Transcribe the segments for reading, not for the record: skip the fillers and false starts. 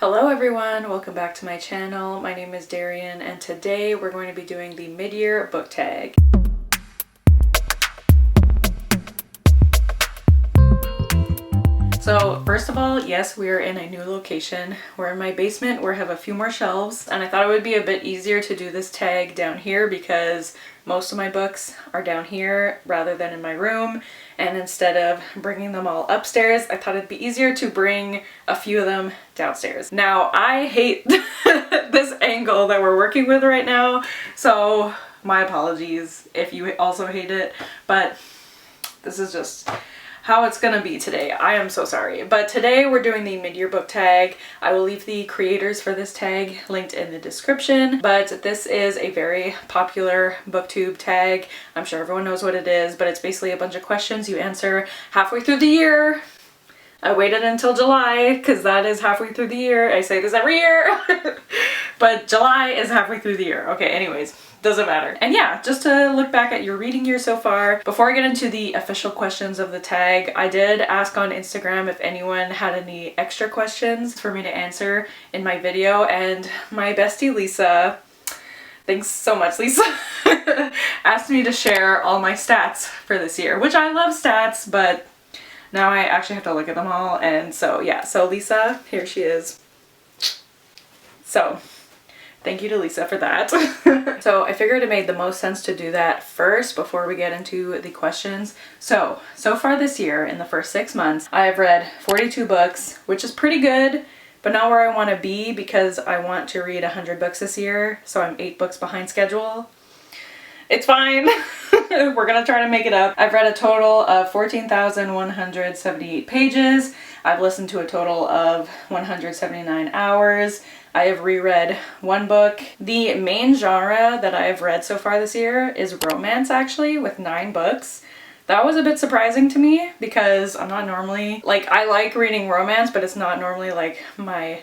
Hello everyone, welcome back to my channel. My name is Darian and today we're going to be doing the mid-year book tag. So first of all, yes, we are in a new location. We're in my basement. We have a few more shelves and I thought it would be a bit easier to do this tag down here because most of my books are down here rather than in my room, and instead of bringing them all upstairs, I thought it'd be easier to bring a few of them downstairs. Now, I hate this angle that we're working with right now, so my apologies if you also hate it, but this is just how it's gonna be today. I am so sorry. But today we're doing the mid-year book tag. I will leave the creators for this tag linked in the description, but this is a very popular booktube tag. I'm sure everyone knows what it is, but it's basically a bunch of questions you answer halfway through the year. I waited until July because that is halfway through the year. I say this every year, but July is halfway through the year. Okay, anyways, doesn't matter. And yeah, just to look back at your reading year so far. Before I get into the official questions of the tag, I did ask on Instagram if anyone had any extra questions for me to answer in my video, and my bestie Lisa, thanks so much Lisa, asked me to share all my stats for this year, which I love stats, but now I actually have to look at them all, and so yeah, so Lisa, here she is. So thank you to Lisa for that. So I figured it made the most sense to do that first before we get into the questions. So far this year, in the first 6 months, I have read 42 books, which is pretty good, but not where I want to be because I want to read 100 books this year, so I'm 8 books behind schedule. It's fine. We're gonna try to make it up. I've read a total of 14,178 pages. I've listened to a total of 179 hours. I have reread 1 book. The main genre that I have read so far this year is romance, actually, with 9 books. That was a bit surprising to me because I'm not normally, like, I like reading romance, but it's not normally like my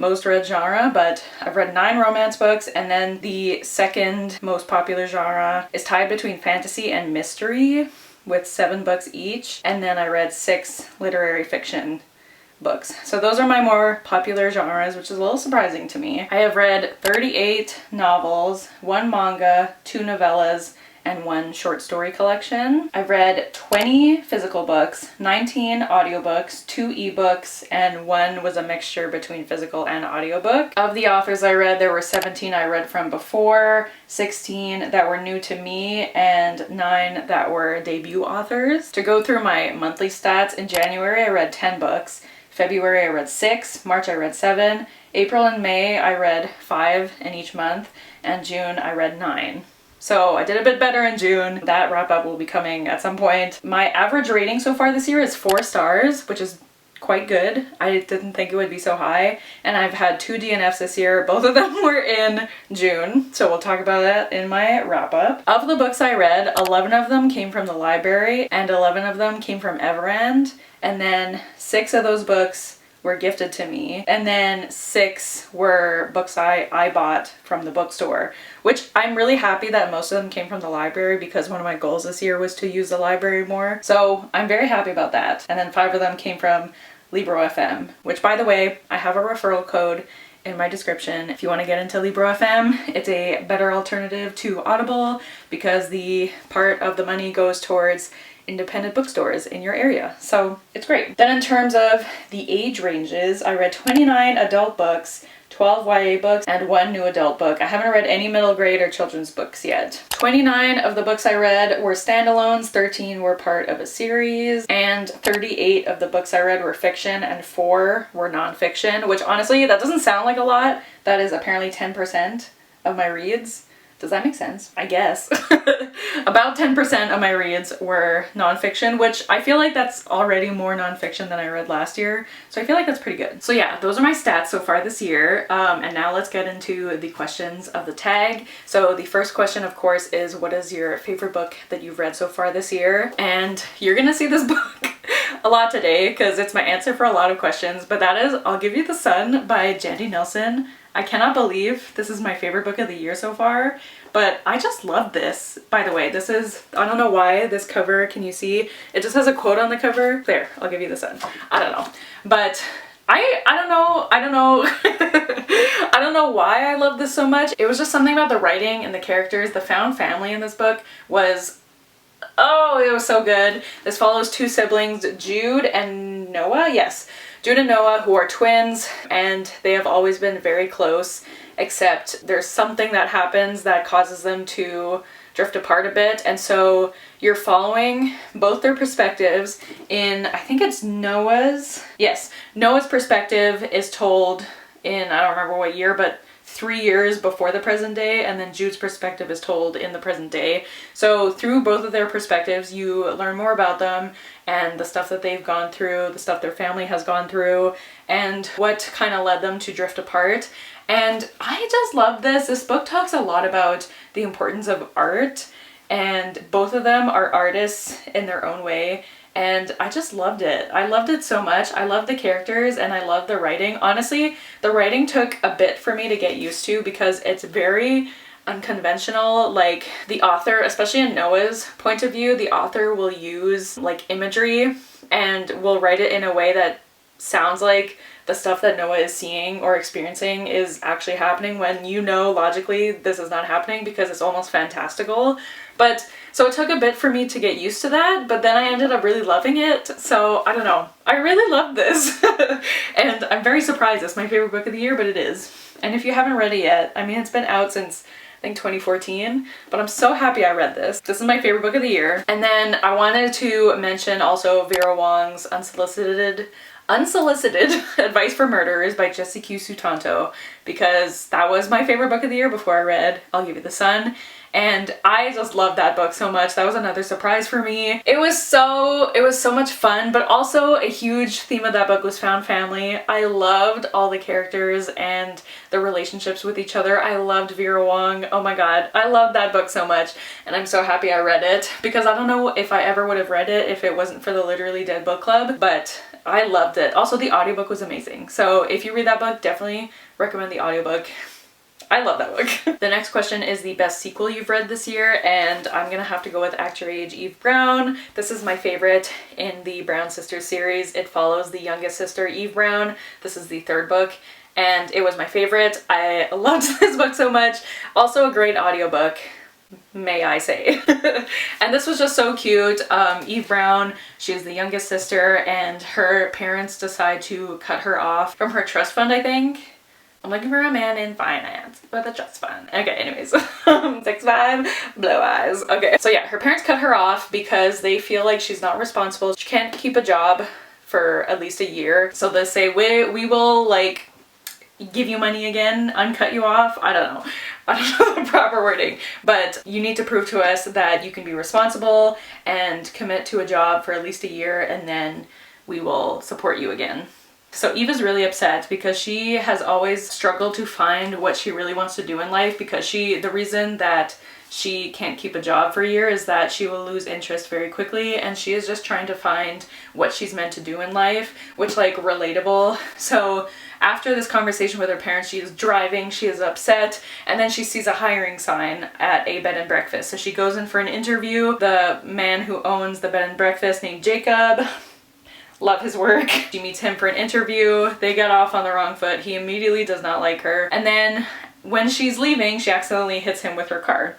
most read genre, but I've read 9 romance books, and then the second most popular genre is tied between fantasy and mystery with 7 books each, and then I read 6 literary fiction books. So those are my more popular genres, which is a little surprising to me. I have read 38 novels, 1 manga, 2 novellas, and 1 short story collection. I've read 20 physical books, 19 audiobooks, 2 ebooks, and 1 was a mixture between physical and audiobook. Of the authors I read, there were 17 I read from before, 16 that were new to me, and 9 that were debut authors. To go through my monthly stats, in January I read 10 books, February I read 6, March I read 7, April and May I read 5 in each month, and June I read 9. So I did a bit better in June. That wrap up will be coming at some point. My average rating so far this year is 4 stars, which is quite good. I didn't think it would be so high. And I've had 2 DNFs this year. Both of them were in June. So we'll talk about that in my wrap up. Of the books I read, 11 of them came from the library and 11 of them came from Everand. And then 6 of those books were gifted to me, and then 6 were books I bought from the bookstore, which I'm really happy that most of them came from the library because one of my goals this year was to use the library more. So I'm very happy about that. And then 5 of them came from Libro FM, which, by the way, I have a referral code in my description. If you want to get into Libro FM, it's a better alternative to Audible because the part of the money goes towards independent bookstores in your area. So it's great. Then in terms of the age ranges, I read 29 adult books, 12 YA books, and 1 new adult book. I haven't read any middle grade or children's books yet. 29 of the books I read were standalones, 13 were part of a series, and 38 of the books I read were fiction and 4 were nonfiction, which honestly, that doesn't sound like a lot. That is apparently 10% of my reads. Does that make sense? I guess. About 10% of my reads were nonfiction, which I feel like that's already more nonfiction than I read last year. So I feel like that's pretty good. So yeah, those are my stats so far this year. And now let's get into the questions of the tag. So the first question, of course, is what is your favorite book that you've read so far this year? And you're gonna see this book a lot today because it's my answer for a lot of questions, but that is I'll Give You the Sun by Jandy Nelson. I cannot believe this is my favorite book of the year so far, but I just love this. By the way, this is, I don't know why this cover, can you see? It just has a quote on the cover. There, I'll give you the sun. I don't know. But I don't know. I don't know why I love this so much. It was just something about the writing and the characters. The found family in this book was, oh, it was so good. This follows two siblings, Jude and Noah. Yes, Jude and Noah, who are twins, and they have always been very close, except there's something that happens that causes them to drift apart a bit. And so you're following both their perspectives in, I think it's Noah's. Yes, Noah's perspective is told in, I don't remember what year, but 3 years before the present day, and then Jude's perspective is told in the present day. So through both of their perspectives, you learn more about them and the stuff that they've gone through, the stuff their family has gone through, and what kind of led them to drift apart. And I just love this. This book talks a lot about the importance of art, and both of them are artists in their own way. And I just loved it. I loved it so much. I love the characters and I love the writing. Honestly, the writing took a bit for me to get used to because it's very unconventional. Like the author, especially in Noah's point of view, the author will use like imagery and will write it in a way that sounds like the stuff that Noah is seeing or experiencing is actually happening, when you know logically this is not happening because it's almost fantastical. But so it took a bit for me to get used to that, but then I ended up really loving it. So I don't know, I really love this. And I'm very surprised. It's my favorite book of the year, but it is. And if you haven't read it yet, I mean, it's been out since I think 2014, but I'm so happy I read this. This is my favorite book of the year. And then I wanted to mention also Vera Wong's Unsolicited Advice for Murderers by Jesse Q. Sutanto, because that was my favorite book of the year before I read I'll Give You the Sun. And I just loved that book so much. That was another surprise for me. It was so much fun, but also a huge theme of that book was found family. I loved all the characters and the relationships with each other. I loved Vera Wong. Oh my god, I loved that book so much, and I'm so happy I read it, because I don't know if I ever would have read it if it wasn't for the Literally Dead book club, but I loved it. Also, the audiobook was amazing. So if you read that book, definitely recommend the audiobook. I love that book. The next question is the best sequel you've read this year, and I'm gonna have to go with Act Your Age, Eve Brown. This is my favorite in the Brown Sisters series. It follows the youngest sister, Eve Brown. This is the third book, and it was my favorite. I loved this book so much. Also a great audiobook, may I say. And this was just so cute. Eve Brown, she is the youngest sister, and her parents decide to cut her off from her trust fund, I think. I'm looking for a man in finance with a trust fund. Okay, anyways. 6'5", blue eyes. Okay, so yeah, her parents cut her off because they feel like she's not responsible. She can't keep a job for at least a year. So they say, we will like give you money again, uncut you off. I don't know the proper wording, but you need to prove to us that you can be responsible and commit to a job for at least a year, and then we will support you again. So Eve is really upset because she has always struggled to find what she really wants to do in life, because the reason that she can't keep a job for a year is that she will lose interest very quickly, and she is just trying to find what she's meant to do in life, which, like, relatable. So after this conversation with her parents, she is driving, she is upset, and then she sees a hiring sign at a bed and breakfast. So she goes in for an interview. The man who owns the bed and breakfast, named Jacob, love his work. She meets him for an interview. They get off on the wrong foot. He immediately does not like her. And then when she's leaving, she accidentally hits him with her car.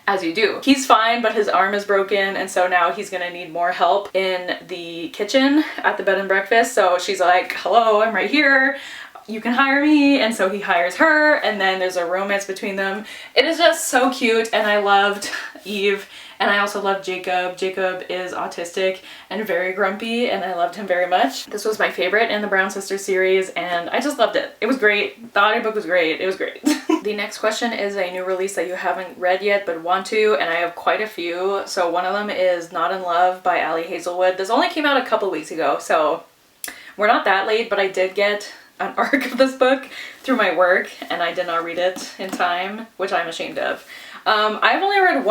As you do. He's fine, but his arm is broken, and so now he's gonna need more help in the kitchen at the bed and breakfast. So she's like, hello, I'm right here. You can hire me. And so he hires her, and then there's a romance between them. It is just so cute, and I loved Eve. And I also love Jacob. Jacob is autistic and very grumpy, and I loved him very much. This was my favorite in the Brown Sisters series, and I just loved it. It was great. The audiobook was great. It was great. The next question is a new release that you haven't read yet but want to, and I have quite a few. So one of them is Not in Love by Ali Hazelwood. This only came out a couple weeks ago, so we're not that late, but I did get an arc of this book through my work, and I did not read it in time, which I'm ashamed of. I've only read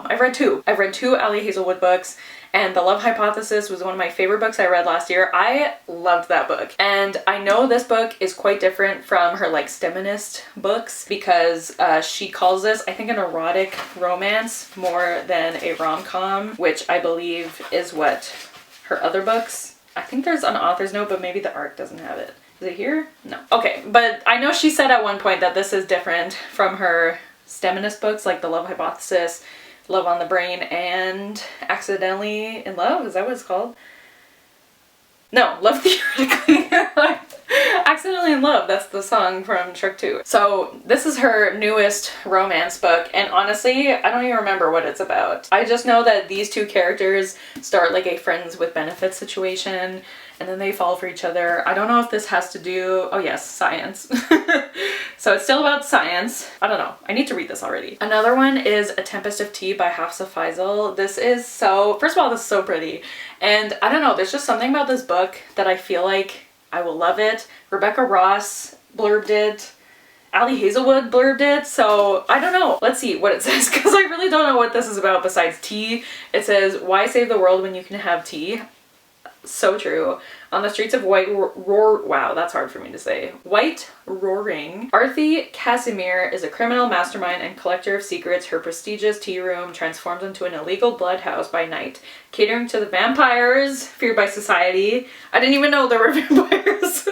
I've read two. I've read two Ali Hazelwood books, and The Love Hypothesis was one of my favorite books I read last year. I loved that book. And I know this book is quite different from her like STEMinist books, because she calls this, I think, an erotic romance more than a rom-com, which I believe is what her other books I think there's an author's note, but maybe the ARC doesn't have it. Is it here? No. Okay, but I know she said at one point that this is different from her STEMinist books, like The Love Hypothesis, Love on the Brain, and Accidentally in Love. Is that what it's called? No, Love Theoretically. Accidentally in Love, that's the song from Shrek 2. So this is her newest romance book, and honestly, I don't even remember what it's about. I just know that these two characters start like a friends with benefits situation, and then they fall for each other. I don't know if this has to do, oh yes, science. So it's still about science. I don't know. I need to read this already. Another one is A Tempest of Tea by Hafsa Faisal. This is so, first of all, this is so pretty. And I don't know, there's just something about this book that I feel like I will love it. Rebecca Ross blurbed it. Ali Hazelwood blurbed it, so I don't know. Let's see what it says, because I really don't know what this is about besides tea. It says, why save the world when you can have tea? So true. On the streets of White wow, that's hard for me to say. White Roaring. Arthi Casimir is a criminal mastermind and collector of secrets. Her prestigious tea room transforms into an illegal blood house by night, catering to the vampires feared by society. I didn't even know there were vampires.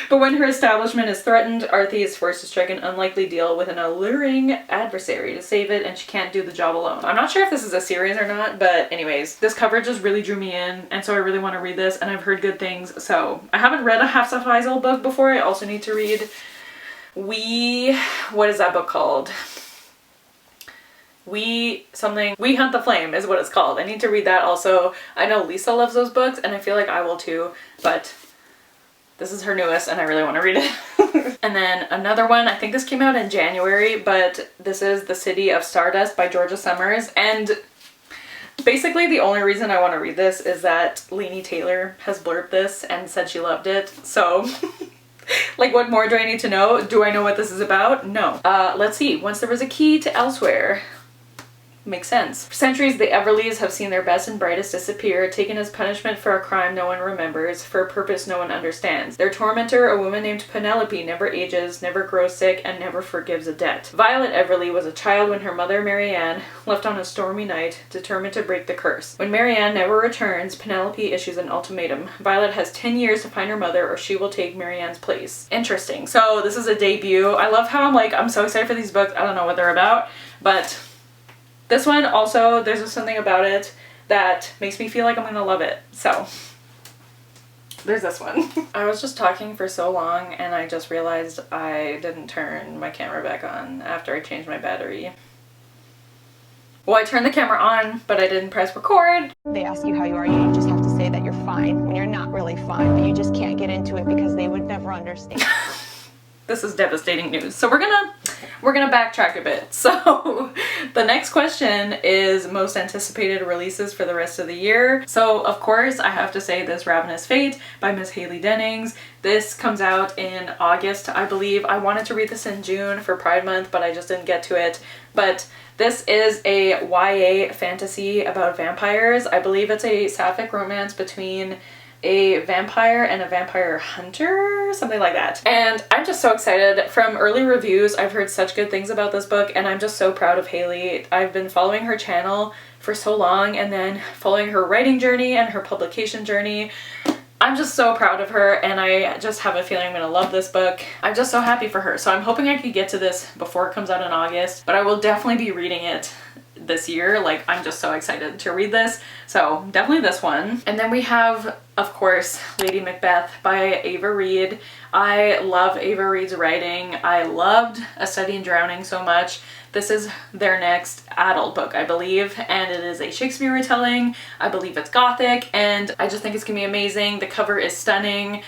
But when her establishment is threatened, Arthi is forced to strike an unlikely deal with an alluring adversary to save it, and she can't do the job alone. I'm not sure if this is a series or not, but anyways, this cover just really drew me in, and so I really want to read this, and I've heard good things. So I haven't read a Hafsa Faisal book before. I also need to read what is that book called? We Hunt the Flame is what it's called. I need to read that also. I know Lisa loves those books, and I feel like I will too, but this is her newest and I really want to read it. And then another one, I think this came out in January, but this is The City of Stardust by Georgia Summers. And basically the only reason I want to read this is that Laini Taylor has blurbed this and said she loved it. So like, what more do I need to know? Do I know what this is about? No. Let's see. Once there was a key to elsewhere. Makes sense. For centuries, the Everleys have seen their best and brightest disappear, taken as punishment for a crime no one remembers, for a purpose no one understands. Their tormentor, a woman named Penelope, never ages, never grows sick, and never forgives a debt. Violet Everly was a child when her mother, Marianne, left on a stormy night, determined to break the curse. When Marianne never returns, Penelope issues an ultimatum. Violet has 10 years to find her mother, or she will take Marianne's place. Interesting. So this is a debut. I love how I'm so excited for these books. I don't know what they're about, but this one also, there's just something about it that makes me feel like I'm gonna love it. So there's this one. I was just talking for so long and I just realized I didn't turn my camera back on after I changed my battery. Well, I turned the camera on, but I didn't press record. They ask you how you are, you just have to say that you're fine when you're not really fine, but you just can't get into it because they would never understand. This is devastating news. So we're gonna backtrack a bit. So the next question is most anticipated releases for the rest of the year. So of course I have to say this Ravenous Fate by Miss Hayley Dennings. This comes out in August, I believe. I wanted to read this in June for Pride Month, but I just didn't get to it. But this is a YA fantasy about vampires. I believe it's a sapphic romance between a vampire and a vampire hunter, something like that. And I'm just so excited. From early reviews, I've heard such good things about this book, and I'm just so proud of Hayley. I've been following her channel for so long, and then following her writing journey and her publication journey. I'm just so proud of her, and I just have a feeling I'm gonna love this book. I'm just so happy for her. So I'm hoping I could get to this before it comes out in August, but I will definitely be reading it this year. Like, I'm just so excited to read this. So definitely this one. And then we have, of course, Lady Macbeth by Ava Reid. I love Ava Reid's writing. I loved A Study in Drowning so much. This is their next adult book, I believe, and it is a Shakespeare retelling. I believe it's gothic, and I just think it's gonna be amazing. The cover is stunning.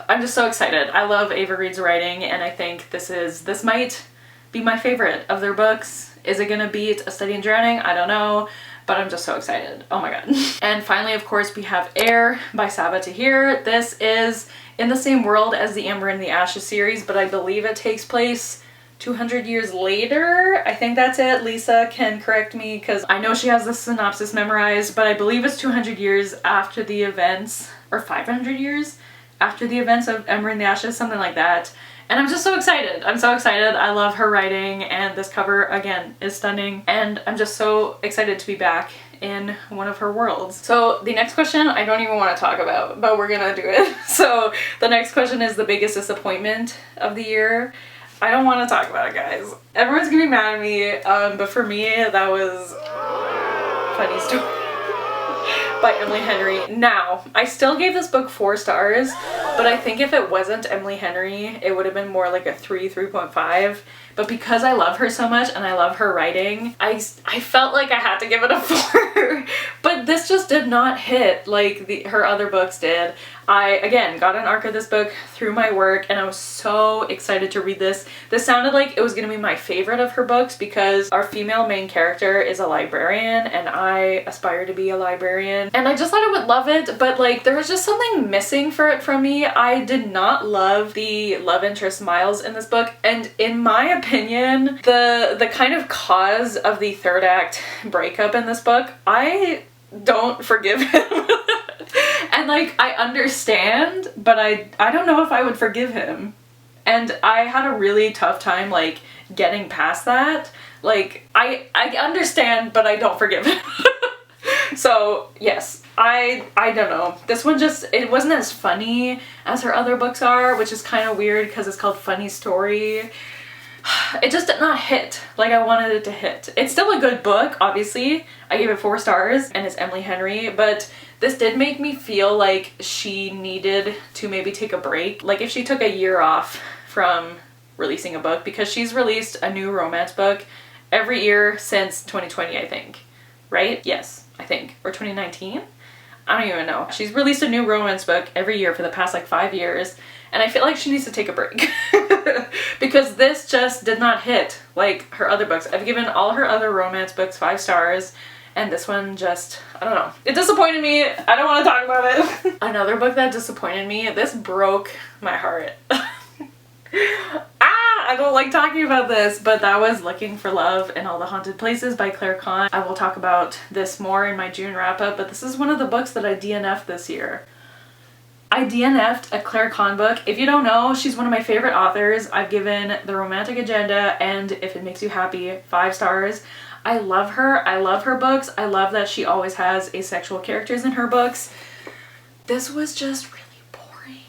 I'm just so excited. I love Ava Reid's writing, and I think this might be my favorite of their books. Is it gonna beat A Study in Drowning? I don't know, but I'm just so excited. Oh my god. And finally, of course, we have Air by Sabaa Tahir. This is in the same world as the Ember and the Ashes series, but I believe it takes place 200 years later. I think that's it. Lisa can correct me because I know she has the synopsis memorized, but I believe it's 200 years after the events, or 500 years after the events of Ember and the Ashes, something like that. And I'm just so excited. I'm so excited. I love her writing, and this cover, again, is stunning. And I'm just so excited to be back in one of her worlds. So the next question I don't even want to talk about, but we're gonna do it. So the next question is the biggest disappointment of the year. I don't want to talk about it, guys. Everyone's gonna be mad at me, but for me, that was Funny Story by Emily Henry. Now, I still gave this book 4 stars, but I think if it wasn't Emily Henry, it would have been more like a 3.5. But because I love her so much and I love her writing, I felt like I had to give it a 4. But this just did not hit like her other books did. I, again, got an arc of this book through my work and I was so excited to read this. This sounded like it was going to be my favorite of her books because our female main character is a librarian and I aspire to be a librarian. And I just thought I would love it, but like there was just something missing for it from me. I did not love the love interest Miles in this book, and in my opinion, the kind of cause of the 3rd act breakup in this book, I don't forgive him. And like I understand, but I don't know if I would forgive him. And I had a really tough time like getting past that. Like I understand, but I don't forgive him. So yes, I don't know. This one just, it wasn't as funny as her other books are, which is kind of weird because it's called Funny Story. It just did not hit like I wanted it to hit. It's still a good book, obviously. I gave it 4 stars and it's Emily Henry, but this did make me feel like she needed to maybe take a break. Like if she took a year off from releasing a book, because she's released a new romance book every year since 2020, I think. Right? Yes, I think. Or 2019? I don't even know. She's released a new romance book every year for the past like 5 years, and I feel like she needs to take a break. Because this just did not hit like her other books. I've given all her other romance books 5 stars, and this one just, I don't know. It disappointed me. I don't want to talk about it. Another book that disappointed me, this broke my heart. I don't like talking about this, but that was Looking for Love in All the Haunted Places by Claire Kahn. I will talk about this more in my June wrap-up, but this is one of the books that I DNF'd this year. I DNF'd a Claire Kahn book. If you don't know, she's one of my favorite authors. I've given The Romantic Agenda and If It Makes You Happy 5 stars. I love her. I love her books. I love that she always has asexual characters in her books. This was just really boring.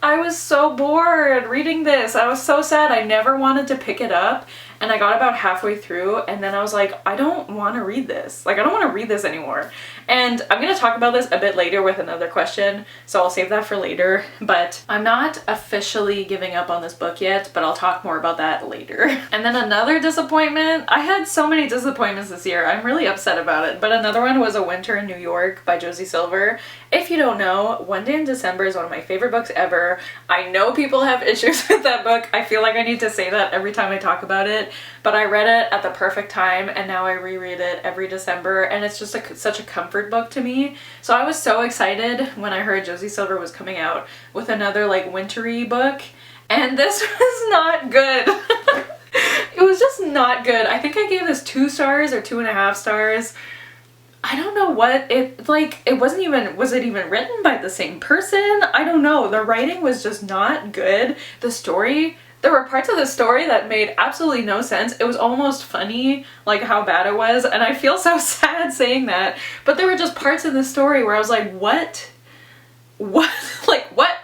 I was so bored reading this. I was so sad. I never wanted to pick it up, and I got about halfway through and then I was like, I don't want to read this. Like I don't want to read this anymore. And I'm going to talk about this a bit later with another question, so I'll save that for later. But I'm not officially giving up on this book yet, but I'll talk more about that later. And then another disappointment. I had so many disappointments this year. I'm really upset about it. But another one was A Winter in New York by Josie Silver. If you don't know, One Day in December is one of my favorite books ever. I know people have issues with that book. I feel like I need to say that every time I talk about it, but I read it at the perfect time and now I reread it every December, and it's just such a comfort book to me. So I was so excited when I heard Josie Silver was coming out with another like wintry book, and this was not good. It was just not good. I think I gave this 2 stars or 2.5 stars. I don't know what it, like, it wasn't even, was it even written by the same person? I don't know. The writing was just not good. The story, there were parts of the story that made absolutely no sense. It was almost funny, like how bad it was, and I feel so sad saying that, but there were just parts of the story where I was like, what? Like, what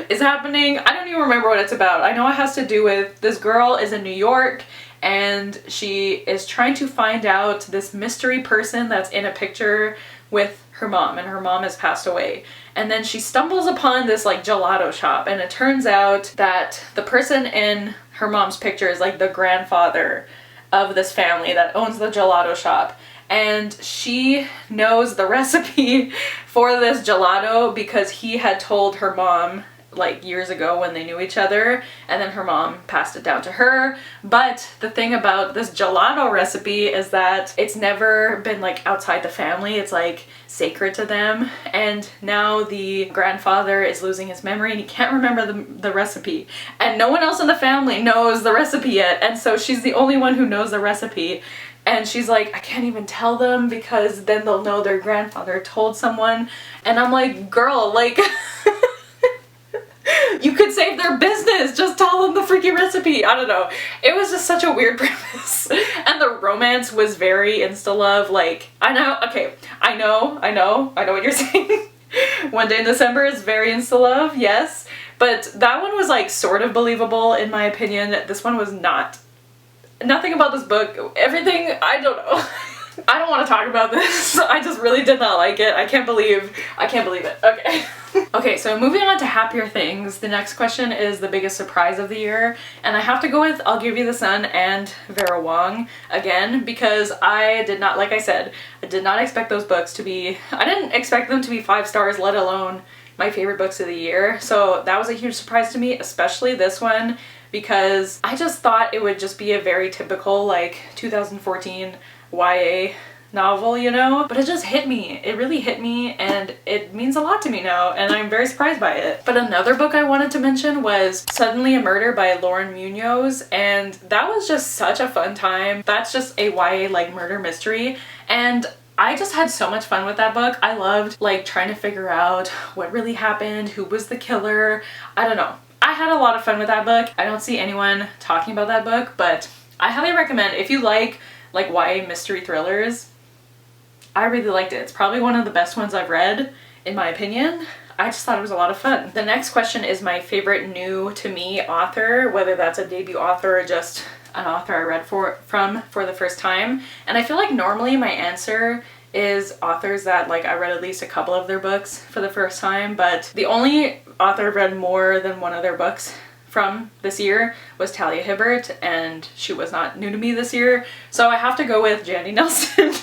is happening? I don't even remember what it's about. I know it has to do with this girl is in New York and she is trying to find out this mystery person that's in a picture with her mom, and her mom has passed away. And then she stumbles upon this like gelato shop, and it turns out that the person in her mom's picture is like the grandfather of this family that owns the gelato shop. And she knows the recipe for this gelato because he had told her mom like years ago when they knew each other, and then her mom passed it down to her. But the thing about this gelato recipe is that it's never been like outside the family. It's like sacred to them, and now the grandfather is losing his memory and he can't remember the recipe, and no one else in the family knows the recipe yet, and so she's the only one who knows the recipe. And she's like, I can't even tell them because then they'll know their grandfather told someone. And I'm like, girl, like you could save their business, just tell them the freaking recipe. to pee. I don't know. It was just such a weird premise. And the romance was very insta-love. Like, I know, okay, I know what you're saying. One Day in December is very insta-love, yes. But that one was like sort of believable in my opinion. This one was not. Nothing about this book, everything, I don't know. I don't want to talk about this. I just really did not like it. I can't believe it. Okay. Okay, so moving on to happier things. The next question is the biggest surprise of the year. And I have to go with I'll Give You the Sun and Vera Wong again, because I did not, like I said, I did not expect those books to be, I didn't expect them to be 5 stars, let alone my favorite books of the year. So that was a huge surprise to me, especially this one, because I just thought it would just be a very typical like 2014 YA novel, you know? But it just hit me. It really hit me, and it means a lot to me now, and I'm very surprised by it. But another book I wanted to mention was Suddenly a Murder by Lauren Munoz, and that was just such a fun time. That's just a YA like murder mystery, and I just had so much fun with that book. I loved like trying to figure out what really happened, who was the killer. I don't know. I had a lot of fun with that book. I don't see anyone talking about that book, but I highly recommend if you like YA mystery thrillers. I really liked it. It's probably one of the best ones I've read, in my opinion. I just thought it was a lot of fun. The next question is my favorite new to me author, whether that's a debut author or just an author I read from for the first time. And I feel like normally my answer is authors that like I read at least a couple of their books for the first time, but the only author I've read more than one of their books from this year was Talia Hibbert, and she was not new to me this year, so I have to go with Jandy Nelson,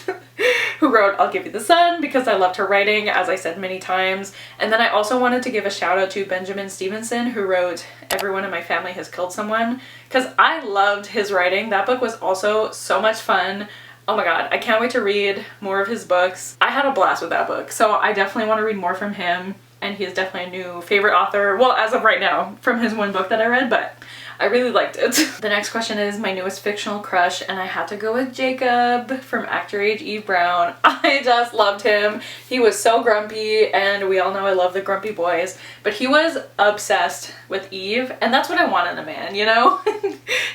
who wrote I'll Give You the Sun, because I loved her writing, as I said many times. And then I also wanted to give a shout out to Benjamin Stevenson, who wrote Everyone in My Family Has Killed Someone, because I loved his writing. That book was also so much fun. Oh my god, I can't wait to read more of his books. I had a blast with that book, so I definitely want to read more from him. And he is definitely a new favorite author, well, as of right now, from his one book that I read, but I really liked it. The next question is my newest fictional crush, and I had to go with Jacob from Actor Age Eve Brown. I just loved him. He was so grumpy, and we all know I love the grumpy boys, but he was obsessed with Eve, and that's what I want in a man, you know?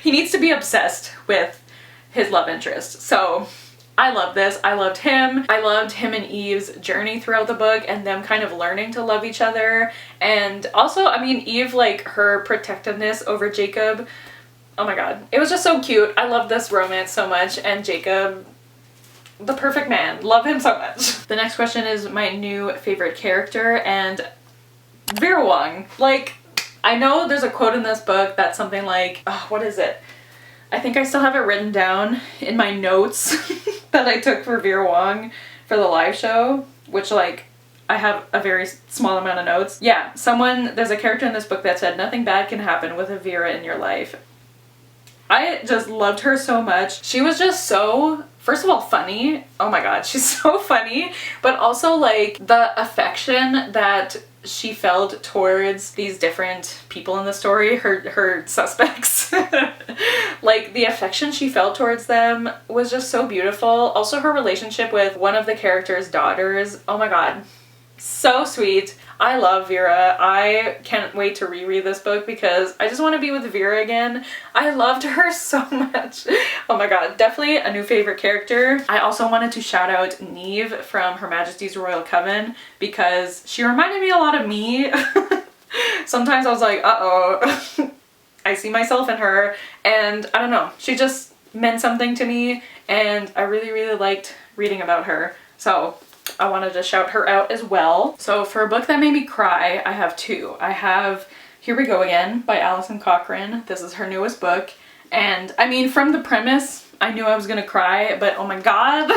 He needs to be obsessed with his love interest, so I love this. I loved him. I loved him and Eve's journey throughout the book and them kind of learning to love each other. And also, I mean, Eve, like her protectiveness over Jacob. Oh my god. It was just so cute. I love this romance so much. And Jacob, the perfect man. Love him so much. The next question is my new favorite character, and Vera Wong. Like, I know there's a quote in this book that's something like, oh, what is it? I think I still have it written down in my notes that I took for Vera Wong for the live show, which like I have a very small amount of notes. Yeah, there's a character in this book that said, nothing bad can happen with a Vera in your life. I just loved her so much. She was just so, first of all, funny. Oh my god, she's so funny, but also like the affection that she felt towards these different people in the story, her suspects. Like the affection she felt towards them was just so beautiful. Also her relationship with one of the characters' daughters, oh my god, so sweet. I love Vera. I can't wait to reread this book because I just want to be with Vera again. I loved her so much. Oh my god, definitely a new favorite character. I also wanted to shout out Neve from Her Majesty's Royal Coven because she reminded me a lot of me. Sometimes I was like, uh-oh, I see myself in her, and I don't know, she just meant something to me, and I really, really liked reading about her. So I wanted to shout her out as well. So for a book that made me cry, I have two. I have Here We Go Again by Alison Cochrane. This is her newest book. And I mean, from the premise, I knew I was gonna cry, but oh my god.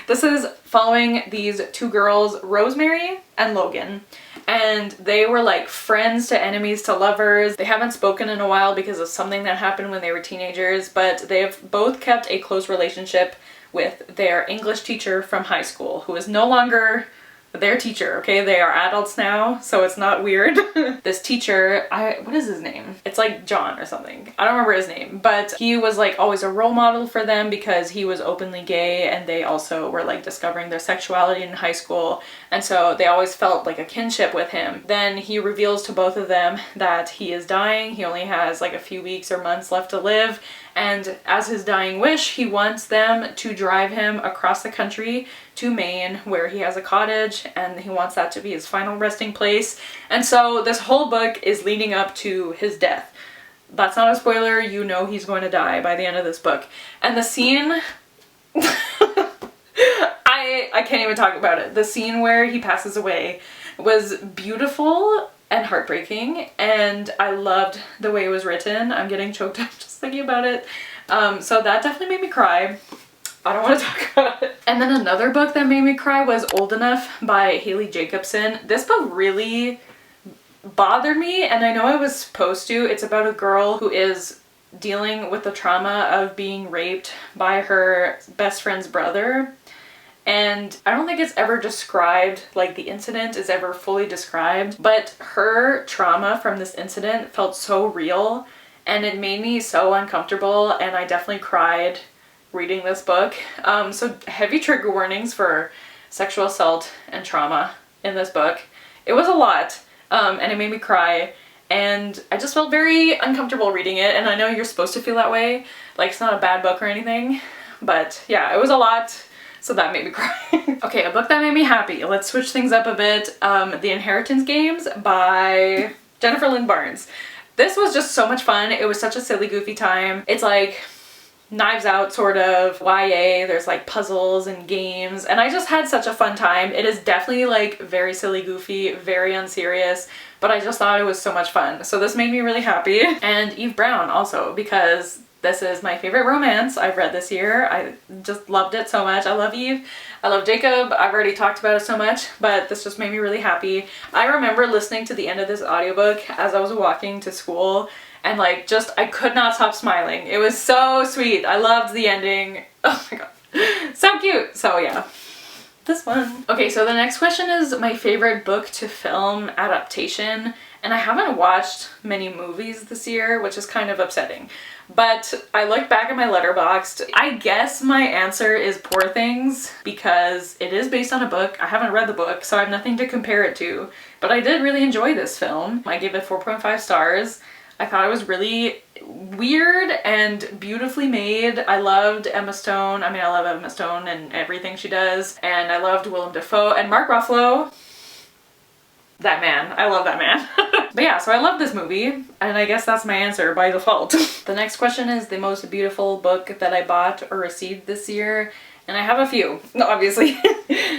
This is following these two girls, Rosemary and Logan. And they were like friends to enemies to lovers. They haven't spoken in a while because of something that happened when they were teenagers, but they have both kept a close relationship with their English teacher from high school, who is no longer their teacher, okay? They are adults now, so it's not weird. This teacher, what is his name? It's like John or something. I don't remember his name, but he was like always a role model for them because he was openly gay, and they also were like discovering their sexuality in high school, and so they always felt like a kinship with him. Then he reveals to both of them that he is dying. He only has like a few weeks or months left to live, and as his dying wish, he wants them to drive him across the country to Maine, where he has a cottage, and he wants that to be his final resting place. And so this whole book is leading up to his death. That's not a spoiler, you know he's going to die by the end of this book. And the scene, I can't even talk about it. The scene where he passes away was beautiful and heartbreaking, and I loved the way it was written. I'm getting choked up just thinking about it. So that definitely made me cry. I don't want to talk about it. And then another book that made me cry was Old Enough by Hayley Jacobson. This book really bothered me, and I know I was supposed to. It's about a girl who is dealing with the trauma of being raped by her best friend's brother. And I don't think it's ever described, like the incident is ever fully described, but her trauma from this incident felt so real, and it made me so uncomfortable, and I definitely cried reading this book. So heavy trigger warnings for sexual assault and trauma in this book. It was a lot, and it made me cry, and I just felt very uncomfortable reading it, and I know you're supposed to feel that way, like it's not a bad book or anything, but yeah, it was a lot. So that made me cry. Okay, a book that made me happy. Let's switch things up a bit. The Inheritance Games by Jennifer Lynn Barnes. This was just so much fun. It was such a silly, goofy time. It's like Knives Out sort of YA. There's like puzzles and games, and I just had such a fun time. It is definitely like very silly, goofy, very unserious, but I just thought it was so much fun. So this made me really happy. And Eve Brown also, because this is my favorite romance I've read this year. I just loved it so much. I love Eve. I love Jacob. I've already talked about it so much, but this just made me really happy. I remember listening to the end of this audiobook as I was walking to school, and like just, I could not stop smiling. It was so sweet. I loved the ending. Oh my god. So cute. So yeah. This one. Okay, so the next question is my favorite book to film adaptation, and I haven't watched many movies this year, which is kind of upsetting. But I looked back at my Letterboxd. I guess my answer is Poor Things, because it is based on a book. I haven't read the book, so I have nothing to compare it to, but I did really enjoy this film. I gave it 4.5 stars. I thought it was really weird and beautifully made. I loved Emma Stone. I mean, I love Emma Stone and everything she does. And I loved Willem Dafoe and Mark Ruffalo. That man. I love that man. But yeah, so I love this movie, and I guess that's my answer by default. The next question is the most beautiful book that I bought or received this year, and I have a few, obviously.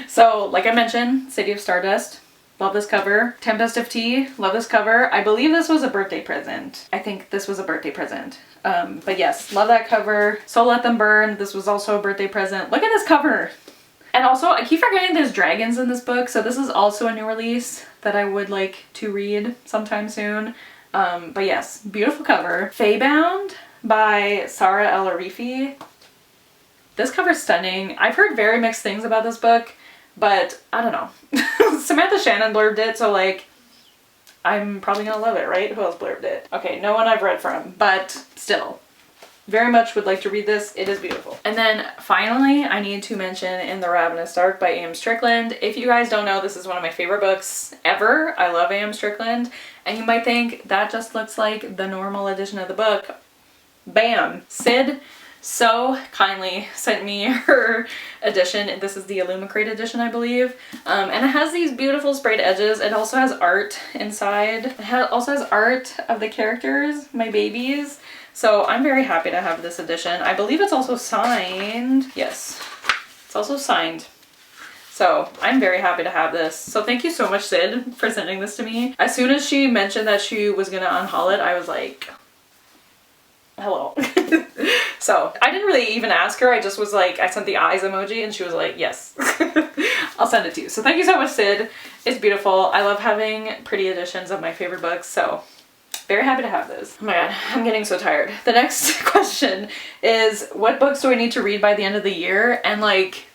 So, like I mentioned, City of Stardust. Love this cover. Tempest of Tea. Love this cover. I believe this was a birthday present. I think this was a birthday present. But yes, love that cover. So Let Them Burn. This was also a birthday present. Look at this cover. And also, I keep forgetting there's dragons in this book, so this is also a new release that I would like to read sometime soon. But yes, beautiful cover. Feybound by Sarah El Arifi. This cover's stunning. I've heard very mixed things about this book, but I don't know. Samantha Shannon blurbed it, so like, I'm probably gonna love it, right? Who else blurbed it? Okay, no one I've read from, but still. Very much would like to read this. It is beautiful. And then finally, I need to mention In the Ravenous Dark by A.M. Strickland. If you guys don't know, this is one of my favorite books ever. I love A.M. Strickland. And you might think that just looks like the normal edition of the book. Bam! Sid so kindly sent me her edition. This is the Illumicrate edition, I believe. And it has these beautiful sprayed edges. It also has art inside. It also has art of the characters, my babies. So I'm very happy to have this edition. I believe it's also signed. Yes, it's also signed. So I'm very happy to have this. So thank you so much, Sid, for sending this to me. As soon as she mentioned that she was gonna unhaul it, I was like, hello. So I didn't really even ask her. I just was like, I sent the eyes emoji and she was like, yes, I'll send it to you. So thank you so much, Sid. It's beautiful. I love having pretty editions of my favorite books. So very happy to have this. Oh my god, I'm getting so tired. The next question is, what books do I need to read by the end of the year? And like,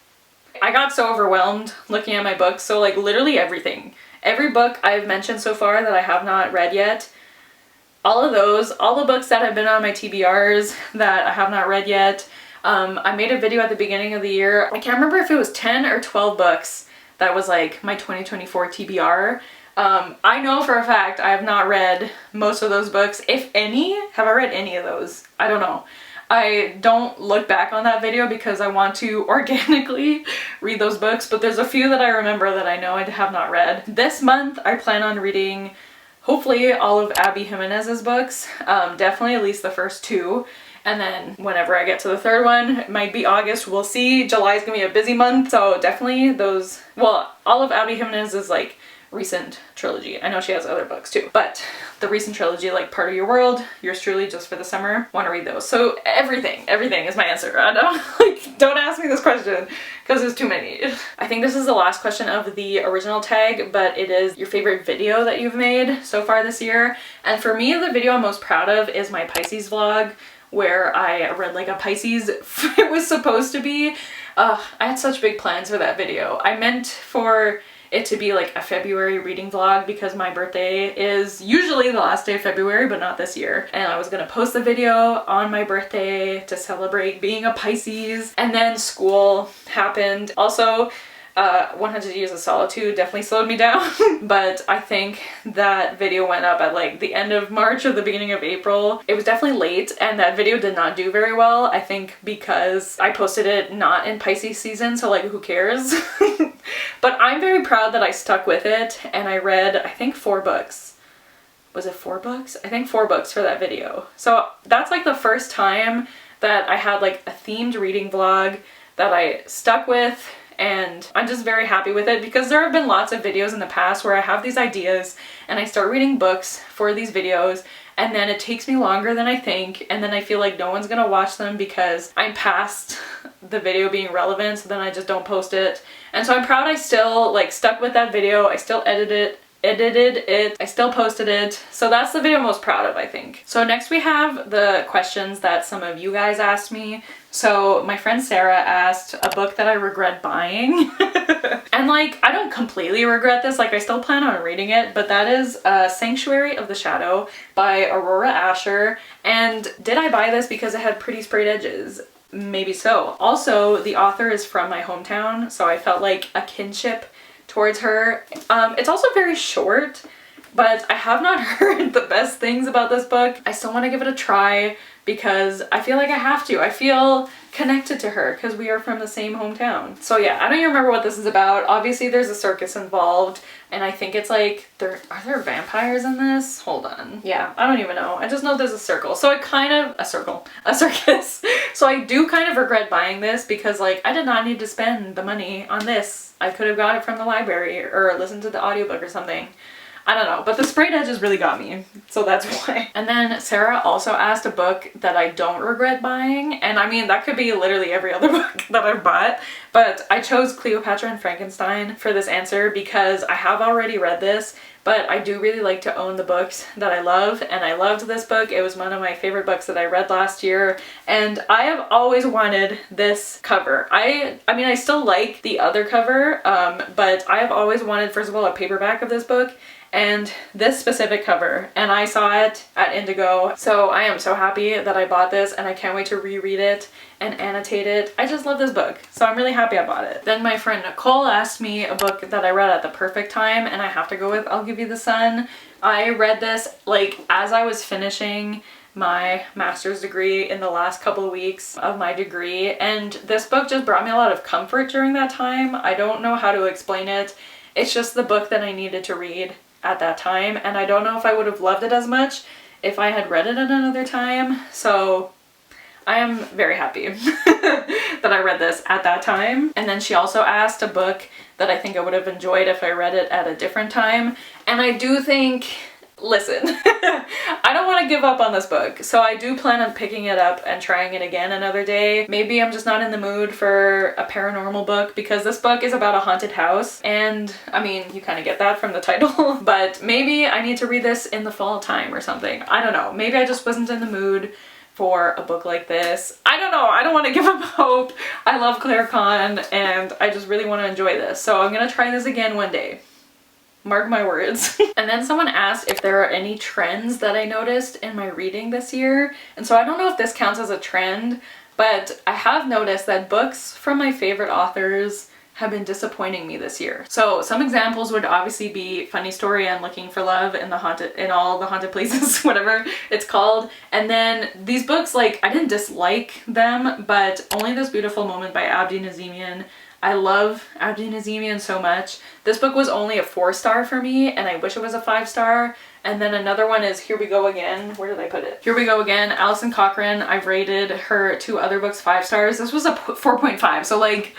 I got so overwhelmed looking at my books, so like literally everything. Every book I've mentioned so far that I have not read yet, all of those, all the books that have been on my TBRs that I have not read yet. I made a video at the beginning of the year. I can't remember if it was 10 or 12 books that was like my 2024 TBR. I know for a fact I have not read most of those books. If any, have I read any of those? I don't know. I don't look back on that video because I want to organically read those books, but there's a few that I remember that I know I have not read. This month I plan on reading hopefully all of Abby Jimenez's books, definitely at least the first two. And then whenever I get to the third one, it might be August, we'll see. July is gonna be a busy month, so definitely those, well, all of Abby Jimenez's like recent trilogy. I know she has other books too, but the recent trilogy, like Part of Your World, Yours Truly, Just for the Summer, want to read those. So everything is my answer. I don't, like, don't ask me this question because there's too many. I think this is the last question of the original tag, but it is your favorite video that you've made so far this year. And for me, the video I'm most proud of is my Pisces vlog, where I read like a Pisces, it was supposed to be. I had such big plans for that video. I meant for it to be like a February reading vlog because my birthday is usually the last day of February, but not this year. And I was gonna post the video on my birthday to celebrate being a Pisces, and then school happened. Also, 100 Years of Solitude definitely slowed me down, but I think that video went up at like the end of March or the beginning of April. It was definitely late, and that video did not do very well, I think because I posted it not in Pisces season, so like who cares? But I'm very proud that I stuck with it, and I read, I think 4 books. Was it 4 books? I think 4 books for that video. So that's like the first time that I had like a themed reading vlog that I stuck with, and I'm just very happy with it because there have been lots of videos in the past where I have these ideas and I start reading books for these videos, and then it takes me longer than I think, and then I feel like no one's gonna watch them because I'm past the video being relevant, so then I just don't post it. And so I'm proud I still like stuck with that video. I still edited it, I still posted it. So that's the video I'm most proud of, I think. So next we have the questions that some of you guys asked me. So my friend Sarah asked a book that I regret buying. And like, I don't completely regret this, like I still plan on reading it, but that is Sanctuary of the Shadow by Aurora Asher. And did I buy this because it had pretty sprayed edges? Maybe so. Also, the author is from my hometown, so I felt like a kinship towards her. It's also very short, but I have not heard the best things about this book. I still want to give it a try because I feel like I have to. I feel connected to her because we are from the same hometown. So yeah, I don't even remember what this is about. Obviously there's a circus involved, and I think it's like, are there vampires in this? Hold on. Yeah, I don't even know. I just know there's a circle. So it kind of, a circus. So I do kind of regret buying this because like I did not need to spend the money on this. I could have got it from the library or listened to the audiobook or something. I don't know, but the sprayed edges really got me, so that's why. And then Sarah also asked a book that I don't regret buying, and I mean that could be literally every other book that I've bought, but I chose Cleopatra and Frankenstein for this answer because I have already read this, but I do really like to own the books that I love, and I loved this book. It was one of my favorite books that I read last year, and I have always wanted this cover. I mean, I still like the other cover, but I have always wanted, first of all, a paperback of this book, and this specific cover, and I saw it at Indigo, so I am so happy that I bought this, and I can't wait to reread it and annotate it. I just love this book, so I'm really happy I bought it. Then my friend Nicole asked me a book that I read at the perfect time, and I have to go with I'll Give You the Sun. I read this like as I was finishing my master's degree in the last couple of weeks of my degree, and this book just brought me a lot of comfort during that time. I don't know how to explain it. It's just the book that I needed to read at that time, and I don't know if I would have loved it as much if I had read it at another time, so I am very happy that I read this at that time. And then she also asked a book that I think I would have enjoyed if I read it at a different time, and I do think, listen, I don't want to give up on this book, so I do plan on picking it up and trying it again another day. Maybe I'm just not in the mood for a paranormal book because this book is about a haunted house, and I mean, you kind of get that from the title, but maybe I need to read this in the fall time or something. I don't know. Maybe I just wasn't in the mood for a book like this. I don't know, I don't want to give up hope. I love Claire Kahn and I just really want to enjoy this. So I'm gonna try this again one day. Mark my words. And then someone asked if there are any trends that I noticed in my reading this year. And so I don't know if this counts as a trend, but I have noticed that books from my favorite authors have been disappointing me this year. So some examples would obviously be Funny Story and Looking for Love in all the haunted places, whatever it's called. And then these books, like, I didn't dislike them, but Only This Beautiful Moment by Abdi Nazemian. I love Abdi Nazemian so much. This book was only a 4-star for me, and I wish it was a 5-star. And then another one is Here We Go Again. Where did I put it? Here We Go Again, Alison Cochrane. I've rated her 2 other books 5 stars. This was a 4.5, so like,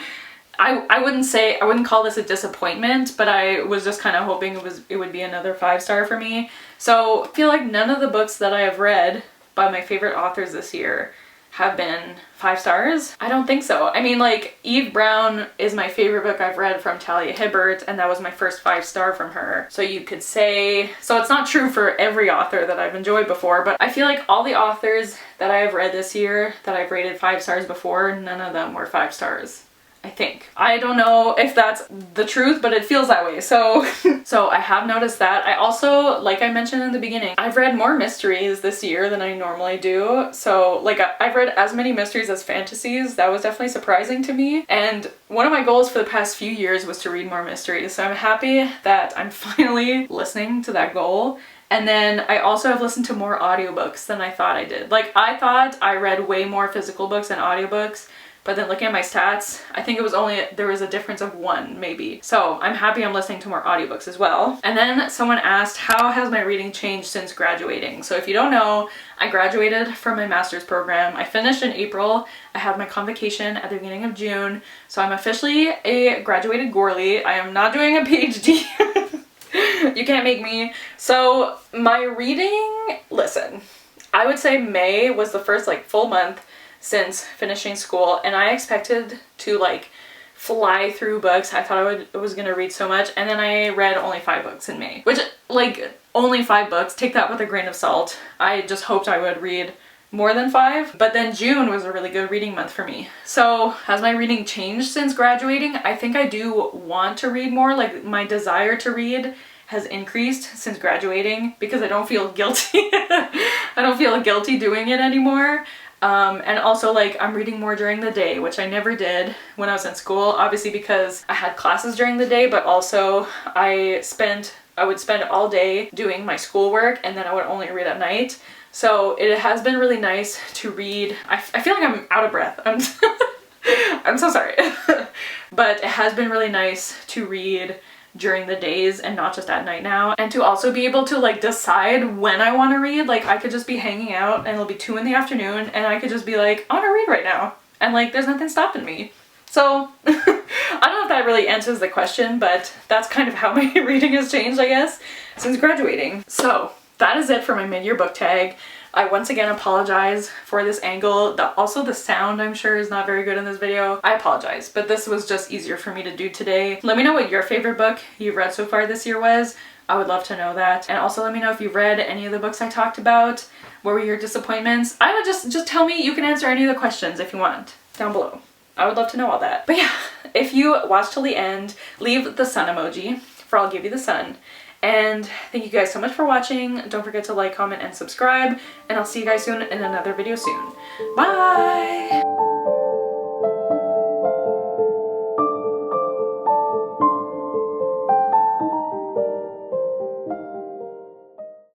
I wouldn't call this a disappointment, but I was just kind of hoping it would be another 5-star for me. So I feel like none of the books that I have read by my favorite authors this year have been 5 stars. I don't think so. I mean, like, Eve Brown is my favorite book I've read from Talia Hibbert, and that was my first 5-star from her. So you could say, so it's not true for every author that I've enjoyed before, but I feel like all the authors that I have read this year that I've rated 5 stars before, none of them were 5 stars. I think. I don't know if that's the truth, but it feels that way. So so I have noticed that. I also, like I mentioned in the beginning, I've read more mysteries this year than I normally do. So like I've read as many mysteries as fantasies. That was definitely surprising to me. And one of my goals for the past few years was to read more mysteries. So I'm happy that I'm finally listening to that goal. And then I also have listened to more audiobooks than I thought I did. Like, I thought I read way more physical books than audiobooks. But then looking at my stats, I think there was a difference of 1 maybe. So I'm happy I'm listening to more audiobooks as well. And then someone asked, how has my reading changed since graduating? So if you don't know, I graduated from my master's program. I finished in April. I have my convocation at the beginning of June. So I'm officially a graduated Gorley. I am not doing a PhD. You can't make me. So my reading, listen, I would say May was the first like full month since finishing school, and I expected to like fly through books. I thought I was gonna read so much, and then I read only 5 books in May, which, like, only 5 books, take that with a grain of salt. I just hoped I would read more than 5, but then June was a really good reading month for me. So has my reading changed since graduating? I think I do want to read more. Like, my desire to read has increased since graduating because I don't feel guilty. I don't feel guilty doing it anymore. And also, like, I'm reading more during the day, which I never did when I was in school, obviously because I had classes during the day, but also I would spend all day doing my schoolwork, and then I would only read at night. So it has been really nice to read. I feel like I'm out of breath. I'm so sorry. But it has been really nice to read during the days and not just at night now, and to also be able to like decide when I want to read. Like, I could just be hanging out and it'll be 2 in the afternoon and I could just be like, I want to read right now, and like there's nothing stopping me. So I don't know if that really answers the question, but that's kind of how my reading has changed, I guess, since graduating. So that is it for my mid-year book tag. I once again apologize for this angle. Also the sound, I'm sure, is not very good in this video. I apologize, but this was just easier for me to do today. Let me know what your favorite book you've read so far this year was. I would love to know that. And also let me know if you've read any of the books I talked about. What were your disappointments? I would just tell me. You can answer any of the questions if you want down below. I would love to know all that. But yeah, if you watched till the end, leave the sun emoji for I'll give you the sun. And thank you guys so much for watching. Don't forget to like, comment, and subscribe. And I'll see you guys soon in another video soon. Bye!